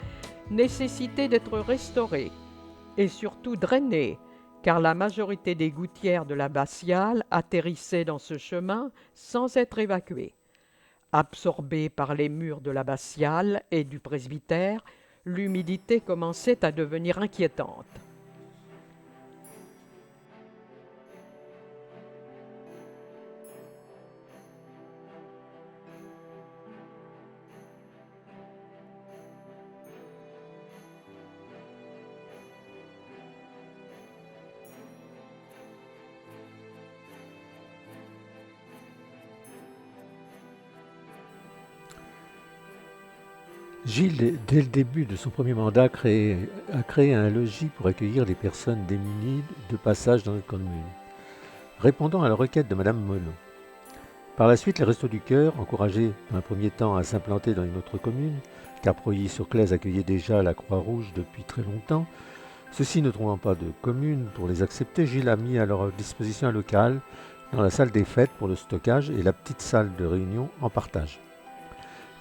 nécessitait d'être restaurée et surtout drainée, car la majorité des gouttières de l'abbatiale atterrissaient dans ce chemin sans être évacuées. Absorbée par les murs de l'abbatiale et du presbytère, l'humidité commençait à devenir inquiétante. Gilles, dès le début de son premier mandat, a créé un logis pour accueillir les personnes démunies de passage dans notre commune, répondant à la requête de Madame Monod. Par la suite, les Restos du Cœur, encouragés dans un premier temps à s'implanter dans une autre commune, car Preuilly-sur-Claise accueillait déjà la Croix-Rouge depuis très longtemps, ceux-ci ne trouvant pas de commune pour les accepter, Gilles a mis à leur disposition un local dans la salle des fêtes pour le stockage et la petite salle de réunion en partage.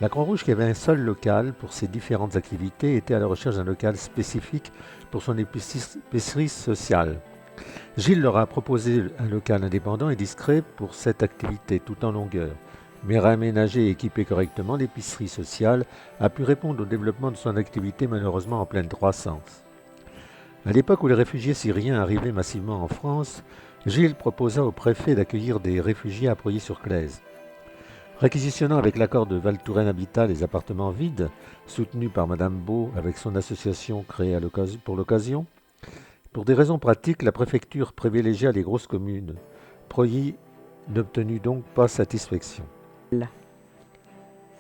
La Croix-Rouge, qui avait un seul local pour ses différentes activités, était à la recherche d'un local spécifique pour son épicerie sociale. Gilles leur a proposé un local indépendant et discret pour cette activité tout en longueur. Mais réaménagé et équipé correctement, l'épicerie sociale a pu répondre au développement de son activité malheureusement en pleine croissance. À l'époque où les réfugiés syriens arrivaient massivement en France, Gilles proposa au préfet d'accueillir des réfugiés à Preuilly-sur-Claise. Réquisitionnant avec l'accord de Val Touraine Habitat les appartements vides, soutenus par Madame Beau avec son association créée pour l'occasion, pour des raisons pratiques, la préfecture privilégia les grosses communes. Preuilly n'obtenut donc pas satisfaction.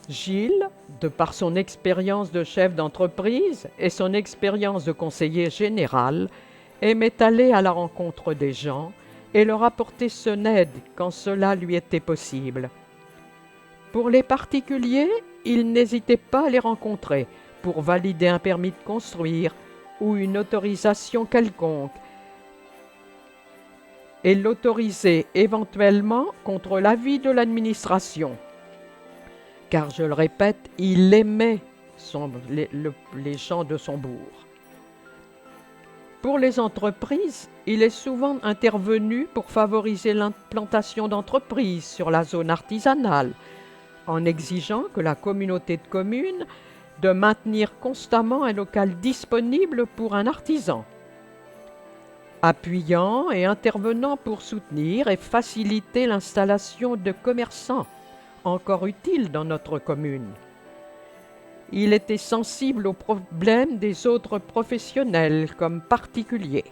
Gilles, de par son expérience de chef d'entreprise et son expérience de conseiller général, aimait aller à la rencontre des gens et leur apporter son aide quand cela lui était possible. Pour les particuliers, il n'hésitait pas à les rencontrer pour valider un permis de construire ou une autorisation quelconque et l'autoriser éventuellement contre l'avis de l'administration. Car, je le répète, il aimait les gens de son bourg. Pour les entreprises, il est souvent intervenu pour favoriser l'implantation d'entreprises sur la zone artisanale, en exigeant que la communauté de communes de maintenir constamment un local disponible pour un artisan, appuyant et intervenant pour soutenir et faciliter l'installation de commerçants encore utiles dans notre commune. Il était sensible aux problèmes des autres professionnels comme particuliers.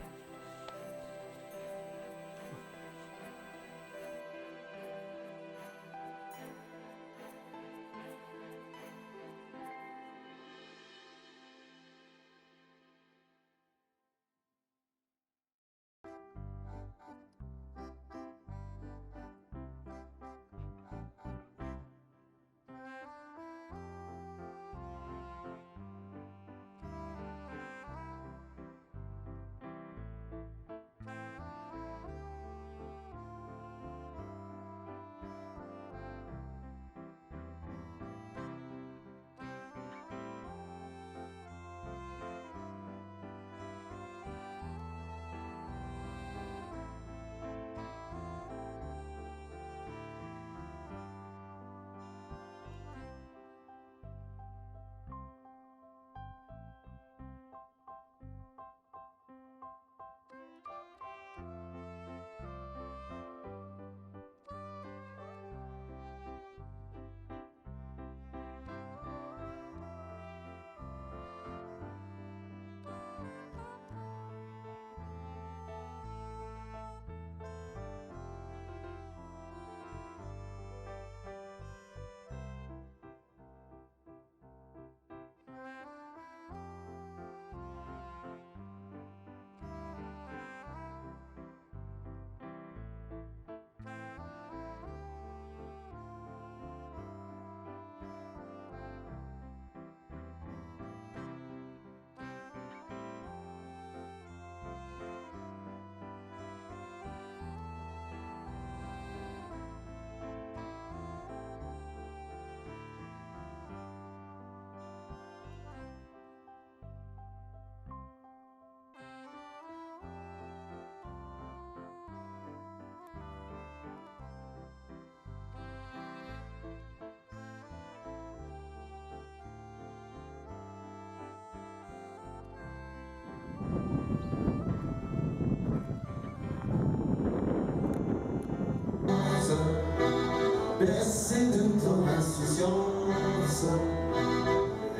bercé de ton insouciance,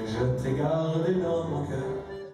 je t'ai gardé dans mon cœur.